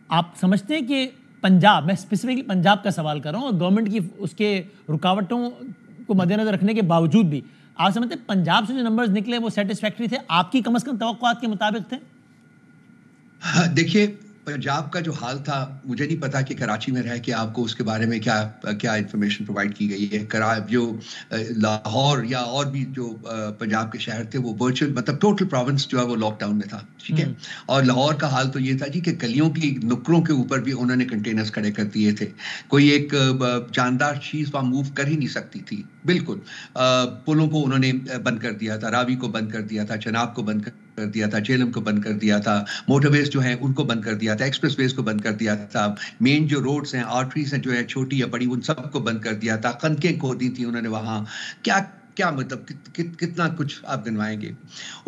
आप समझते हैं कि पंजाब, मैं स्पेसिफिकली पंजाब का सवाल कर रहा हूँ, और गवर्नमेंट की उसके रुकावटों को मद्देनजर रखने के बावजूद भी आप समझते हैं पंजाब से जो नंबर्स निकले वो सेटिस्फैक्टरी थे, आपकी कम से कम तवक्कुआत के मुताबिक थे? हाँ, देखिए, पंजाब का जो हाल था, मुझे नहीं पता कि कराची में रह के आपको उसके बारे में क्या क्या इंफॉर्मेशन प्रोवाइड की गई है। जो लाहौर या और भी जो पंजाब के शहर थे, वो वर्चुअल मतलब टोटल प्रोविंस जो है वो लॉकडाउन में था, ठीक है। और लाहौर का हाल तो ये था जी कि गलियों की नुक्करों के ऊपर भी उन्होंने कंटेनर्स खड़े कर दिए थे। कोई एक जानदार चीज वहां मूव कर ही नहीं सकती थी, बिल्कुल। पुलों को उन्होंने बंद कर दिया था, रावी को बंद कर दिया था, चनाब को बंद कर दिया था, जेलम को बंद कर दिया था, मोटरवेज जो है उनको बंद कर दिया था, एक्सप्रेसवेज को बंद कर दिया था, मेन जो रोड्स हैं, आर्टरीज हैं जो है छोटी या बड़ी, उन सबको बंद कर दिया था, खंदकें खोदी थी उन्होंने वहां। क्या क्या मतलब कितना कुछ आप गिनवाएंगे।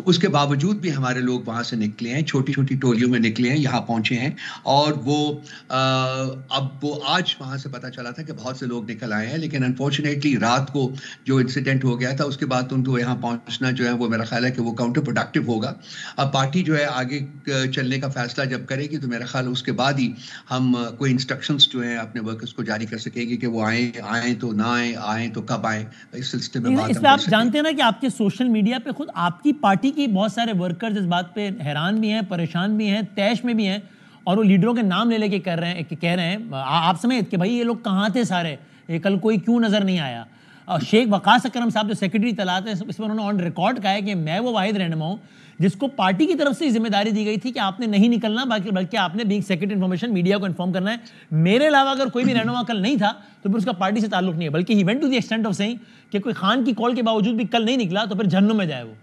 उसके बावजूद भी हमारे लोग वहां से निकले हैं, छोटी छोटी टोलियों में निकले हैं, यहाँ पहुंचे हैं। और वो अब वो आज वहां से पता चला था कि बहुत से लोग निकल आए हैं, लेकिन अनफॉर्चुनेटली रात को जो इंसिडेंट हो गया था उसके बाद उनको यहाँ पहुंचना जो है वो मेरा ख्याल है कि वो काउंटर प्रोडक्टिव होगा। अब पार्टी जो है आगे चलने का फैसला जब करेगी तो मेरा ख्याल उसके बाद ही हम कोई इंस्ट्रक्शंस जो है अपने वर्कर्स को जारी कर सकेंगे कि वो आए तो ना आए तो कब आए, इस सिलसिले में बात इस पे आप जानते हैं ना कि आपके सोशल मीडिया पे खुद आपकी पार्टी की बहुत सारे वर्कर्स इस बात पे हैरान भी हैं, परेशान भी हैं, तैश में भी हैं, और वो लीडरों के नाम ले लेके कह रहे हैं आप समेत कि भाई ये लोग कहाँ थे सारे, ये कल कोई क्यों नजर नहीं आया। और शेख वकास अकरम साहब जो सेक्रेटरी तलात है, इसमें उन्होंने ऑन रिकॉर्ड कहा है कि मैं वो वाहिद रहनुमा हूँ जिसको पार्टी की तरफ से जिम्मेदारी दी गई थी कि आपने नहीं निकलना, बल्कि आपने बीइंग सेक्रेटरी इन्फॉर्मेशन मीडिया को इन्फॉर्म करना है। मेरे अलावा अगर कोई भी रहनुमा कल नहीं था तो फिर उसका पार्टी से ताल्लुक नहीं है, बल्कि he went to the extent of saying कि कोई खान की कॉल के बावजूद भी कल नहीं निकला तो फिर जहन्नुम में जाए वो।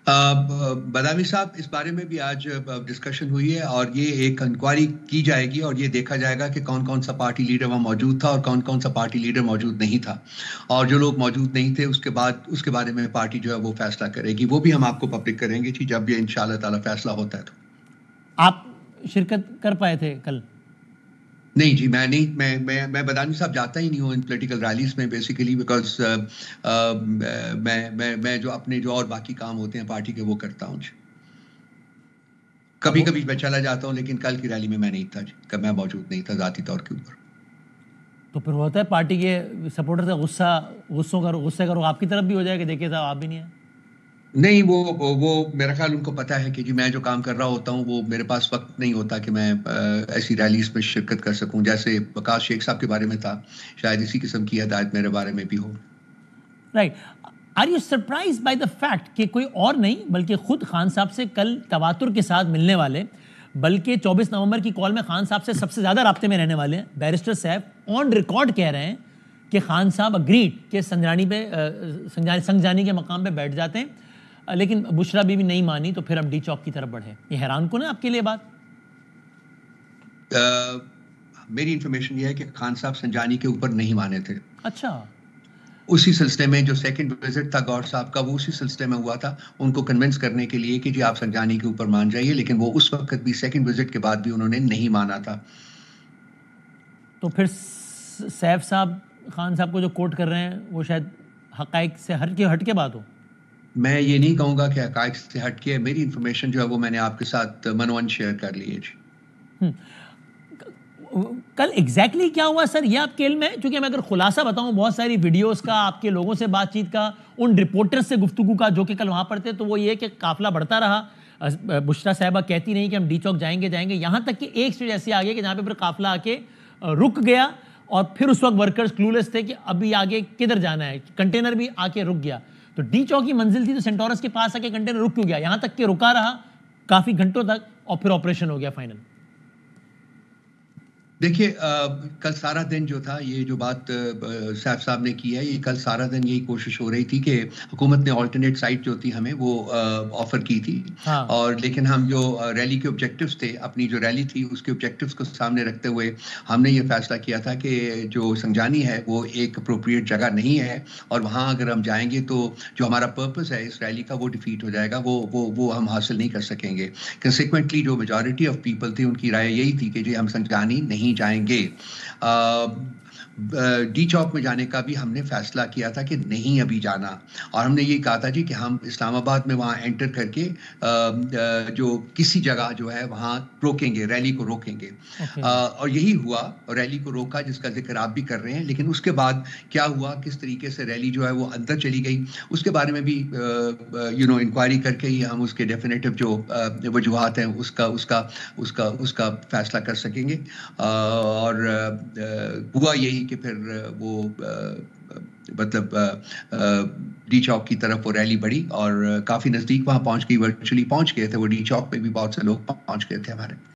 बदामी साहब, इस बारे में भी आज डिस्कशन हुई है और ये एक इंक्वायरी की जाएगी और ये देखा जाएगा कि कौन कौन सा पार्टी लीडर वहाँ मौजूद था और कौन कौन सा पार्टी लीडर मौजूद नहीं था। और जो लोग मौजूद नहीं थे उसके बारे में पार्टी जो है वो फैसला करेगी। वो भी हम आपको पब्लिक करेंगे जी जब ये इंशाल्लाह ताला फैसला होता है। तो आप शिरकत कर पाए थे कल? नहीं जी, मैं नहीं, मैं बदामी साहब जाता ही नहीं हूँ इन पॉलिटिकल रैलीज में, बेसिकली बिकॉज मैं जो अपने जो और बाकी काम होते हैं पार्टी के वो करता हूँ जी। कभी कभी मैं चला जाता हूँ, लेकिन कल की रैली में मैं नहीं था जी, कब मैं मौजूद नहीं था जाती तौर के ऊपर। तो फिर होता है पार्टी के सपोर्टर का गुस्से का रुख आपकी तरफ भी हो जाए कि देखिए साहब आप भी नहीं है। नहीं, वो मेरा ख्याल उनको पता है कि जी मैं जो काम कर रहा होता हूँ वो मेरे पास वक्त नहीं होता कि मैं ऐसी रैलीज में शिरकत कर सकूं। जैसे वकास शेख साहब के बारे में था, शायद इसी किस्म की हदायत मेरे बारे में भी हो। Right. Are you surprise by the fact कि कोई और नहीं बल्कि खुद खान साहब से कल तवातुर के साथ मिलने वाले, बल्कि 24 नवंबर की कॉल में खान साहब से सबसे ज्यादा राब्ते में रहने वाले बैरिस्टर साहब ऑन रिकॉर्ड कह रहे हैं कि खान साहब अग्रीड के संजानी के मकाम पे बैठ जाते हैं, लेकिन बुशरा बीवी नहीं मानी तो फिर हम डी चौक की तरफ बढ़े। ये हैरान कौन है आपके लिए बात? मेरी इंफॉर्मेशन ये है कि खान साहब संजानी के ऊपर नहीं माने थे। अच्छा। उसी सिलसिले में जो सेकंड विजिट था गौर साहब का, वो उसी सिलसिले में हुआ था, उनको कन्विंस करने के लिए कि जी आप संजानी के ऊपर मान जाइए, लेकिन वो उस वक्त भी सेकंड विजिट के बाद भी उन्होंने नहीं माना था। तो फिर सैफ साहब खान साहब को जो कोट कर रहे हैं वो शायद हकाइक से हट के बात हो। मैं ये नहीं कहूंगा कि हकाइक से हटके, मेरी इंफॉर्मेशन जो है वो मैंने आपके साथ मनोवन शेयर कर ली है जी। कल एग्जैक्टली क्या हुआ सर, ये आपके इल्म है? क्योंकि मैं अगर खुलासा बताऊं बहुत सारी वीडियोस का, आपके लोगों से बातचीत का, उन रिपोर्टर्स से गुफ्तगू का जो कि कल वहां पर थे, तो वो ये कि काफिला बढ़ता रहा। बुशरा साहिबा कहती रही कि हम डी चौक जाएंगे, यहाँ तक कि एक स्टेज ऐसी आ गई कि जहाँ पे फिर काफिला आके रुक गया और फिर उस वक्त वर्कर्स क्लूलेस थे कि अभी आगे किधर जाना है। कंटेनर भी आके रुक गया। तो डी चौक की मंजिल थी तो सेंटोरस के पास आके कंटेनर रुक क्यों गया? यहाँ तक कि रुका रहा काफी घंटों तक और फिर ऑपरेशन हो गया फाइनल। देखिए, कल सारा दिन जो था, ये जो बात सैफ साहब ने की है, ये कल सारा दिन यही कोशिश हो रही थी कि हुकूमत ने ऑल्टरनेट साइट जो थी हमें वो ऑफर की थी। हाँ। और लेकिन हम जो रैली के ऑब्जेक्टिव्स थे, अपनी जो रैली थी उसके ऑब्जेक्टिव्स को सामने रखते हुए हमने ये फैसला किया था कि जो संजानी है वो एक अप्रोप्रिएट जगह नहीं है, और वहाँ अगर हम जाएंगे तो जो हमारा पर्पस है इस रैली का वो डिफीट हो जाएगा, वो हम हासिल नहीं कर सकेंगे। कंसिक्वेंटली जो मेजॉरिटी ऑफ पीपल थे उनकी राय यही थी कि जी हम संजानी नहीं जाएंगे। डी चौक में जाने का भी हमने फैसला किया था कि नहीं अभी जाना, और हमने ये कहा था जी कि हम इस्लामाबाद में वहाँ एंटर करके जो किसी जगह जो है वहाँ रोकेंगे, रैली को रोकेंगे। ओके। और यही हुआ, रैली को रोका जिसका जिक्र आप भी कर रहे हैं। लेकिन उसके बाद क्या हुआ, किस तरीके से रैली जो है वो अंदर चली गई, उसके बारे में भी इंक्वायरी करके ही हम उसके डेफिनेटिव जो वजूहात हैं उसका उसका उसका उसका फैसला कर सकेंगे। और हुआ यही कि फिर वो मतलब डी चौक की तरफ वो रैली बढ़ी और काफी नजदीक वहां पहुंच गई, वर्चुअली पहुंच गए थे वो, डी चौक पे भी बहुत से लोग पहुंच गए थे हमारे।